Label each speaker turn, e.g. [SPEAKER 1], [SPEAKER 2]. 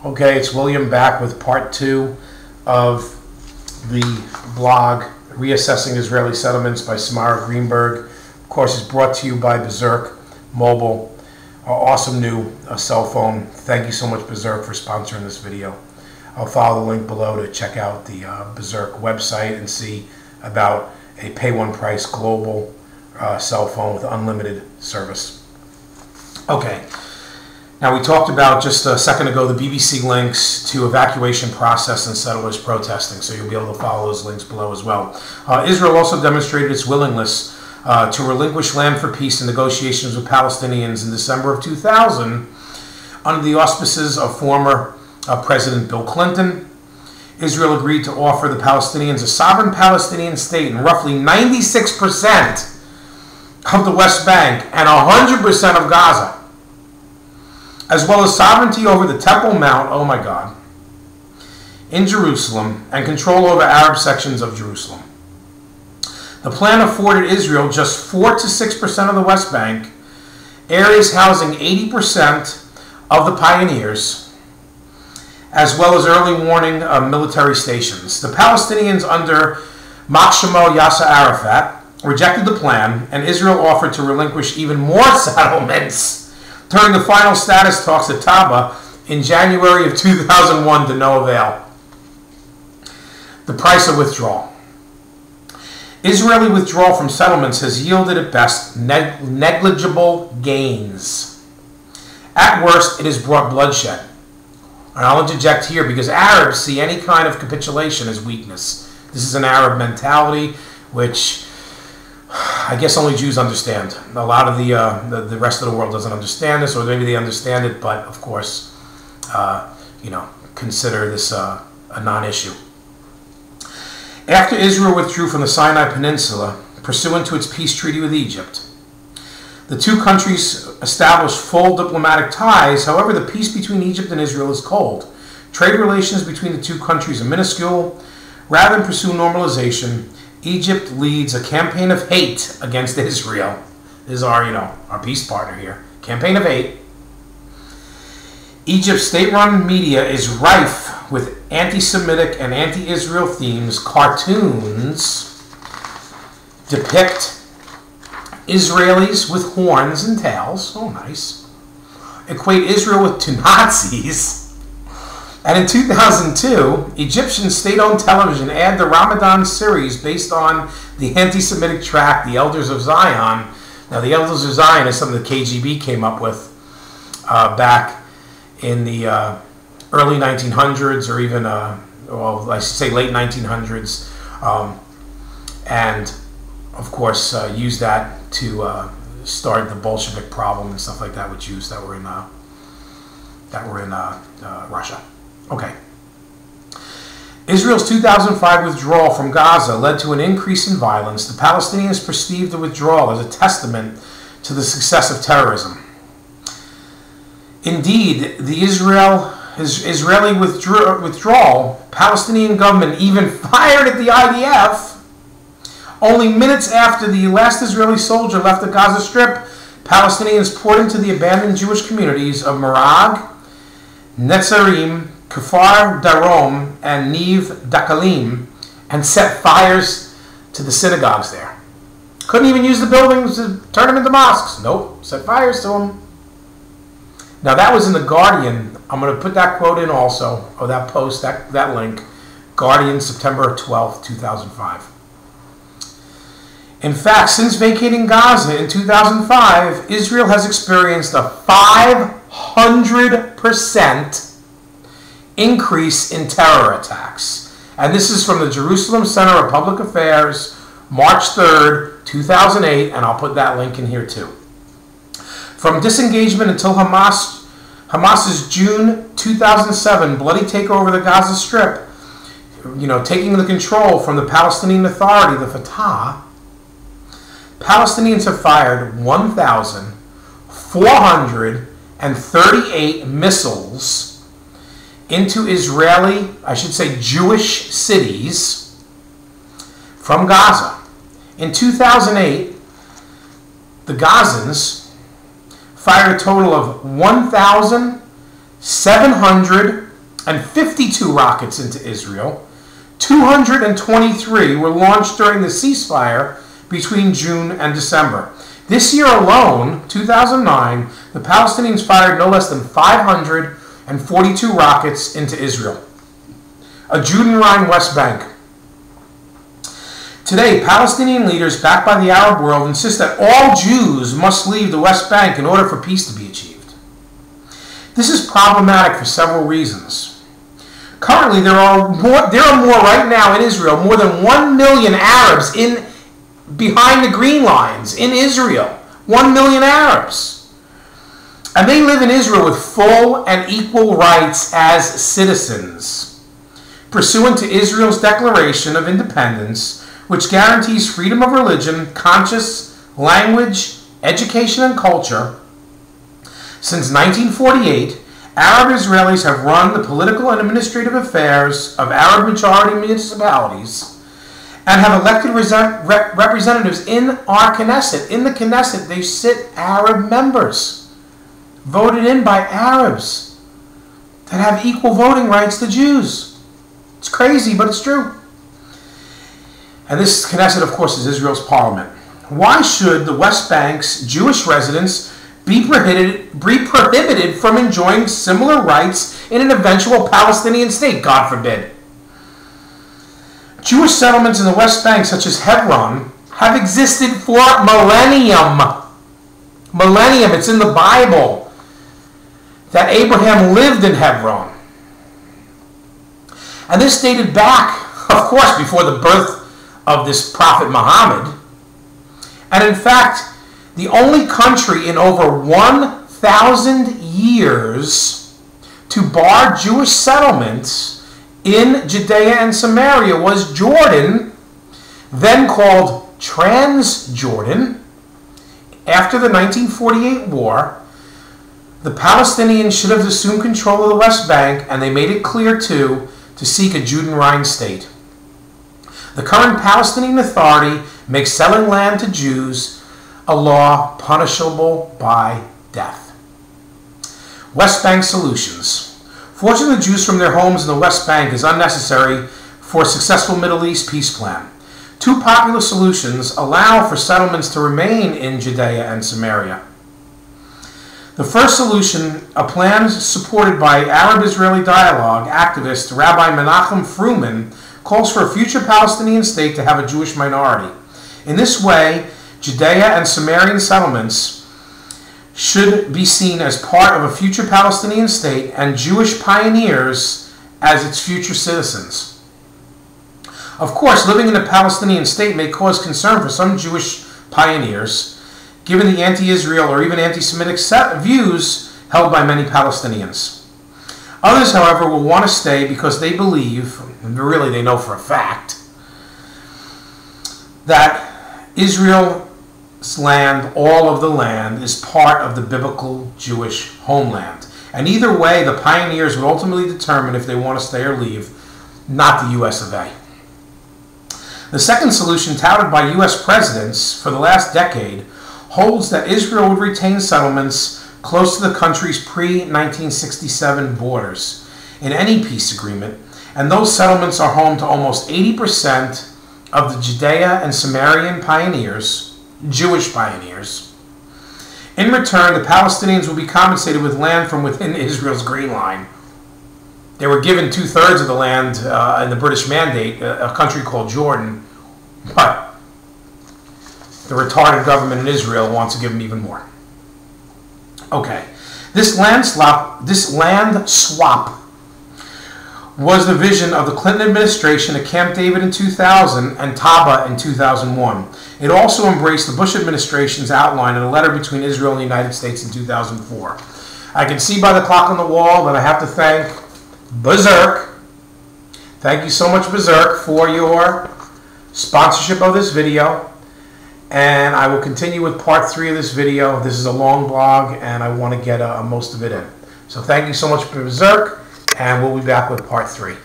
[SPEAKER 1] Okay, it's William back with part 2 of the blog Reassessing Israeli Settlements by Samara Greenberg. Of course, it's brought to you by Berserk Mobile, our awesome new cell phone. Thank you so much, Berserk, for sponsoring this video. I'll follow the link below to check out the Berserk website and see about a pay-one-price global cell phone with unlimited service. Okay. Now, we talked about just a second ago the BBC links to evacuation process and settlers protesting, so you'll be able to follow those links below as well. Israel also demonstrated its willingness to relinquish land for peace in negotiations with Palestinians in December of 2000 under the auspices of former President Bill Clinton. Israel agreed to offer the Palestinians a sovereign Palestinian state in roughly 96% of the West Bank and 100% of Gaza, as well as sovereignty over the Temple Mount, oh my God, in Jerusalem, and control over Arab sections of Jerusalem. The plan afforded Israel just 4 to 6% of the West Bank, areas housing 80% of the pioneers, as well as early warning military stations. The Palestinians under Mahmoud Yasser Arafat rejected the plan, and Israel offered to relinquish even more settlements during the final status talks at Taba in January of 2001 to no avail. The price of withdrawal. Israeli withdrawal from settlements has yielded at best negligible gains. At worst, it has brought bloodshed. And I'll interject here because Arabs see any kind of capitulation as weakness. This is an Arab mentality which I guess only Jews understand. A lot of the rest of the world doesn't understand this, or maybe they understand it, but of course, consider this a non-issue. After Israel withdrew from the Sinai Peninsula, pursuant to its peace treaty with Egypt, the two countries established full diplomatic ties. However, the peace between Egypt and Israel is cold. Trade relations between the two countries are minuscule. Rather than pursue normalization, Egypt leads a campaign of hate against Israel. This is our, our peace partner here. Campaign of hate. Egypt's state-run media is rife with anti-Semitic and anti-Israel themes. Cartoons depict Israelis with horns and tails. Oh, nice. Equate Israel to Nazis. And in 2002, Egyptian state-owned television aired the Ramadan series based on the anti-Semitic tract, The Elders of Zion. Now, The Elders of Zion is something the KGB came up with back in the early 1900s, or even, well, I should say late 1900s. And, of course, used that to start the Bolshevik problem and stuff like that with Jews that were in Russia. Okay. Israel's 2005 withdrawal from Gaza led to an increase in violence. The Palestinians perceived the withdrawal as a testament to the success of terrorism. Indeed, the Israeli withdrawal, Palestinian government even fired at the IDF. Only minutes after the last Israeli soldier left the Gaza Strip, Palestinians poured into the abandoned Jewish communities of Marag, Netzarim, Kfar Darom, and Neve Dakalim, and set fires to the synagogues there. Couldn't even use the buildings to turn them into mosques. Nope, set fires to them. Now that was in The Guardian. I'm going to put that quote in also, or that post, that link. Guardian, September 12th, 2005. In fact, since vacating Gaza in 2005, Israel has experienced a 500% increase in terror attacks. And this is from the Jerusalem Center of Public Affairs, March 3rd, 2008, and I'll put that link in here too. From disengagement until Hamas's June 2007 bloody takeover of the Gaza Strip, taking the control from the Palestinian Authority, the Fatah, Palestinians have fired 1,438 missiles into Israeli, I should say Jewish cities from Gaza. In 2008, the Gazans fired a total of 1,700 and 52 rockets into Israel. 223 were launched during the ceasefire between June and December. This year alone, 2009, the Palestinians fired no less than 542 rockets into Israel. A Judenrein West Bank. Today, Palestinian leaders, backed by the Arab world, insist that all Jews must leave the West Bank in order for peace to be achieved. This is problematic for several reasons. Currently, there are more right now in Israel, more than 1 million Arabs behind the green lines in Israel. 1 million Arabs. And they live in Israel with full and equal rights as citizens, pursuant to Israel's Declaration of Independence, which guarantees freedom of religion, conscience, language, education, and culture. Since 1948, Arab Israelis have run the political and administrative affairs of Arab-majority municipalities and have elected representatives in our Knesset. In the Knesset, they sit Arab members, voted in by Arabs, that have equal voting rights to Jews. It's crazy, but it's true. And this Knesset, of course, is Israel's parliament. Why should the West Bank's Jewish residents be prohibited from enjoying similar rights in an eventual Palestinian state? God forbid. Jewish settlements in the West Bank, such as Hebron, have existed for millennium. Millennium. It's in the Bible that Abraham lived in Hebron. And this dated back, of course, before the birth of this prophet Muhammad. And in fact, the only country in over 1,000 years to bar Jewish settlements in Judea and Samaria was Jordan, then called Transjordan. After the 1948 war, the Palestinians should have assumed control of the West Bank, and they made it clear, too, to seek a Judenrein state. The current Palestinian Authority makes selling land to Jews a law punishable by death. West Bank solutions. Forcing the Jews from their homes in the West Bank is unnecessary for a successful Middle East peace plan. Two popular solutions allow for settlements to remain in Judea and Samaria. The first solution, a plan supported by Arab-Israeli dialogue activist Rabbi Menachem Fruman, calls for a future Palestinian state to have a Jewish minority. In this way, Judea and Samarian settlements should be seen as part of a future Palestinian state and Jewish pioneers as its future citizens. Of course, living in a Palestinian state may cause concern for some Jewish pioneers, given the anti-Israel or even anti-Semitic views held by many Palestinians. Others, however, will want to stay because they believe, and really they know for a fact, that Israel's land, all of the land, is part of the biblical Jewish homeland. And either way, the pioneers would ultimately determine if they want to stay or leave, not the U.S. of A. The second solution, touted by U.S. presidents for the last decade, holds that Israel would retain settlements close to the country's pre-1967 borders in any peace agreement, and those settlements are home to almost 80% of the Judea and Samarian pioneers, Jewish pioneers. In return, the Palestinians will be compensated with land from within Israel's Green Line. They were given 2/3 of the land in the British Mandate, a country called Jordan, but the retarded government in Israel wants to give them even more. Okay, this land swap was the vision of the Clinton administration at Camp David in 2000 and Taba in 2001. It also embraced the Bush administration's outline in a letter between Israel and the United States in 2004. I can see by the clock on the wall that I have to thank Berserk. Thank you so much, Berserk, for your sponsorship of this video. And I will continue with part 3 of this video. This is a long blog, and I want to get most of it in. So thank you so much, Berserk, and we'll be back with part 3.